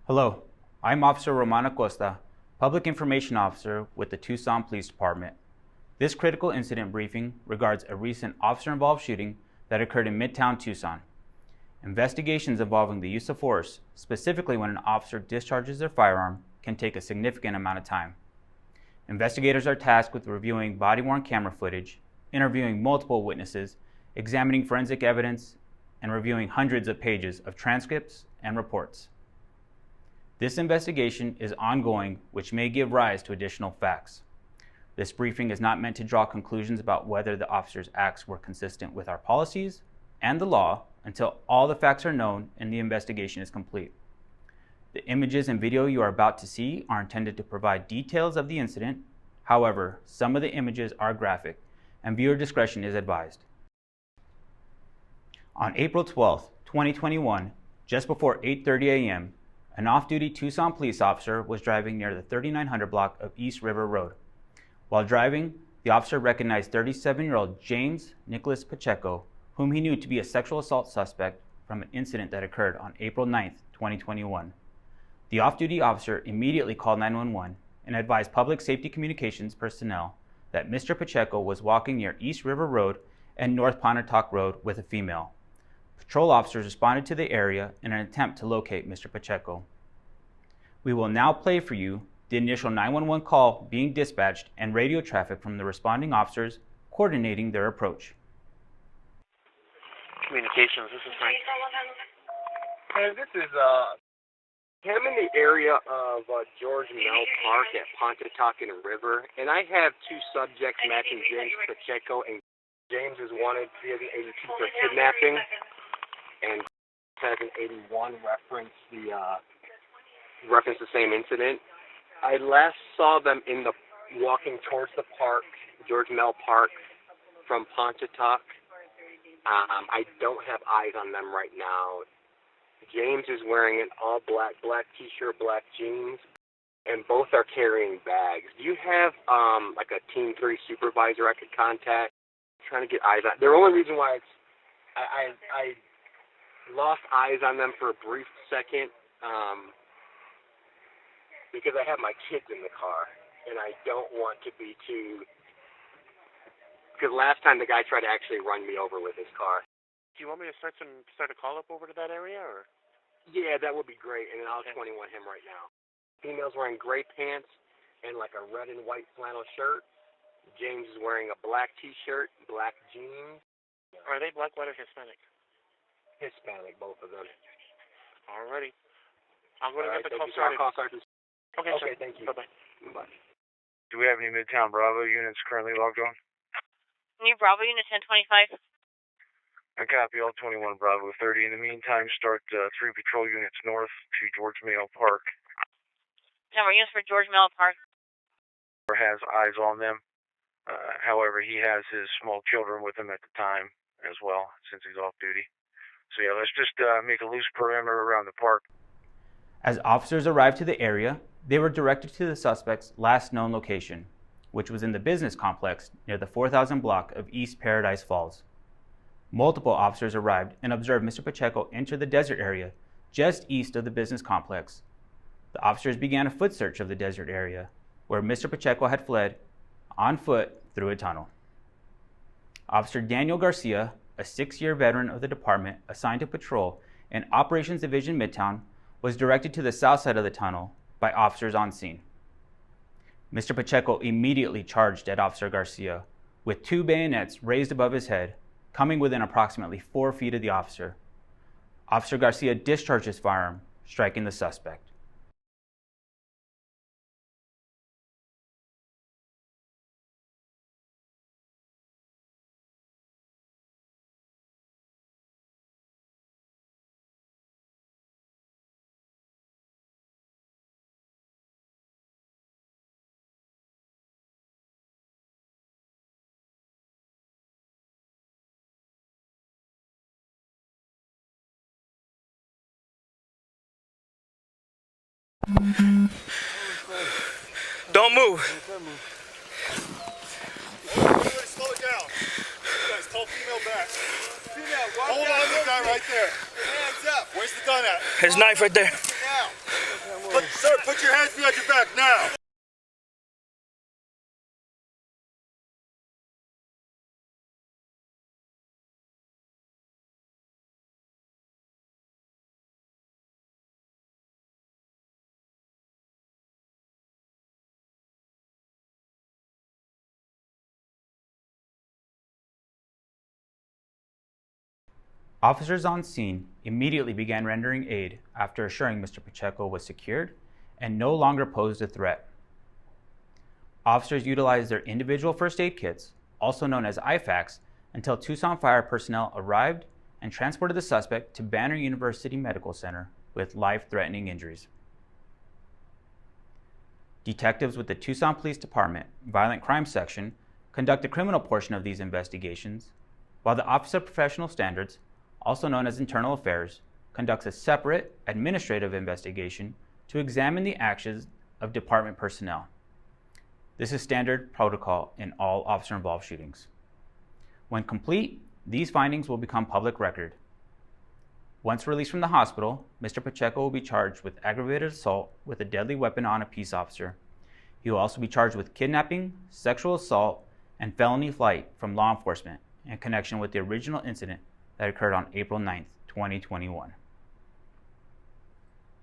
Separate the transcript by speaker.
Speaker 1: Hello, I'm Officer Romano Costa, Public Information Officer with the Tucson Police Department. This critical incident briefing regards a recent officer-involved shooting that occurred in Midtown Tucson. Investigations involving the use of force, specifically when an officer discharges their firearm, can take a significant amount of time. Investigators are tasked with reviewing body-worn camera footage, interviewing multiple witnesses, examining forensic evidence, and reviewing hundreds of pages of transcripts and reports. This investigation is ongoing, which may give rise to additional facts. This briefing is not meant to draw conclusions about whether the officer's acts were consistent with our policies and the law until all the facts are known and the investigation is complete. The images and video you are about to see are intended to provide details of the incident. However, some of the images are graphic, and viewer discretion is advised. On April 12, 2021, just before 8:30 a.m., an off-duty Tucson police officer was driving near the 3900 block of East River Road. While driving, the officer recognized 37-year-old James Nicholas Pacheco, whom he knew to be a sexual assault suspect from an incident that occurred on April 9, 2021. The off-duty officer immediately called 911 and advised public safety communications personnel that Mr. Pacheco was walking near East River Road and North Pontotoc Road with a female. Patrol officers responded to the area in an attempt to locate Mr. Pacheco. We will now play for you the initial 911 call being dispatched and radio traffic from the responding officers coordinating their approach.
Speaker 2: Communications, this is Frank.
Speaker 3: Hey, this is, I'm in the area of George Mell Park at Pontotoc and River, and I have two subjects matching James Pacheco, and James is wanted via the 82 for kidnapping, and has an 81 reference the same incident. I last saw them walking towards the park, George Mell Park, from Pontotoc. I don't have eyes on them right now. James is wearing an all black t-shirt, black jeans, and both are carrying bags. Do you have like a Team 3 supervisor I could contact? I'm trying to get eyes on. The only reason why I lost eyes on them for a brief second because I have my kids in the car, and I don't want to be too. Because last time the guy tried to actually run me over with his car.
Speaker 2: Do you want me to start a call up over to that area, or?
Speaker 3: Yeah, that would be great, and I'll 21 him right now. Female's wearing gray pants and like a red and white flannel shirt. James is wearing a black t-shirt, black jeans.
Speaker 2: Are they black, white, or Hispanic?
Speaker 3: Hispanic, both of them.
Speaker 2: Alrighty. I'm going to get the call started. Okay,
Speaker 3: thank you.
Speaker 2: Bye-bye.
Speaker 3: Bye.
Speaker 4: Do we have any Midtown Bravo units currently logged on?
Speaker 5: New Bravo unit 1025.
Speaker 4: I copy all 21 Bravo 30. In the meantime, start 3 patrol units north to George Mell Park.
Speaker 5: Number units for George Mell Park.
Speaker 4: Has eyes on them. However, he has his small children with him at the time as well, since he's off duty. So yeah, let's just make a loose perimeter around the park.
Speaker 1: As officers arrived to the area, they were directed to the suspect's last known location, which was in the business complex near the 4000 block of East Paradise Falls. Multiple officers arrived and observed Mr. Pacheco enter the desert area just east of the business complex. The officers began a foot search of the desert area, where Mr. Pacheco had fled on foot through a tunnel. Officer Daniel Garcia, a 6-year veteran of the department assigned to patrol in Operations Division Midtown, was directed to the south side of the tunnel by officers on scene. Mr. Pacheco immediately charged at Officer Garcia with 2 bayonets raised above his head, coming within approximately 4 feet of the officer. Officer Garcia discharged his firearm, striking the suspect.
Speaker 6: Don't move.
Speaker 7: Slow it down. You guys, tell female back. Female, hold on to the guy right there. Hands up. Where's the gun at?
Speaker 6: His knife right there.
Speaker 7: Now. Sir, put your hands behind your back now.
Speaker 1: Officers on scene immediately began rendering aid after assuring Mr. Pacheco was secured and no longer posed a threat. Officers utilized their individual first aid kits, also known as IFAKs, until Tucson fire personnel arrived and transported the suspect to Banner University Medical Center with life-threatening injuries. Detectives with the Tucson Police Department Violent Crime Section conduct the criminal portion of these investigations, while the Office of Professional Standards, also known as Internal Affairs, conducts a separate administrative investigation to examine the actions of department personnel. This is standard protocol in all officer-involved shootings. When complete, these findings will become public record. Once released from the hospital, Mr. Pacheco will be charged with aggravated assault with a deadly weapon on a peace officer. He will also be charged with kidnapping, sexual assault, and felony flight from law enforcement in connection with the original incident that occurred on April 9, 2021.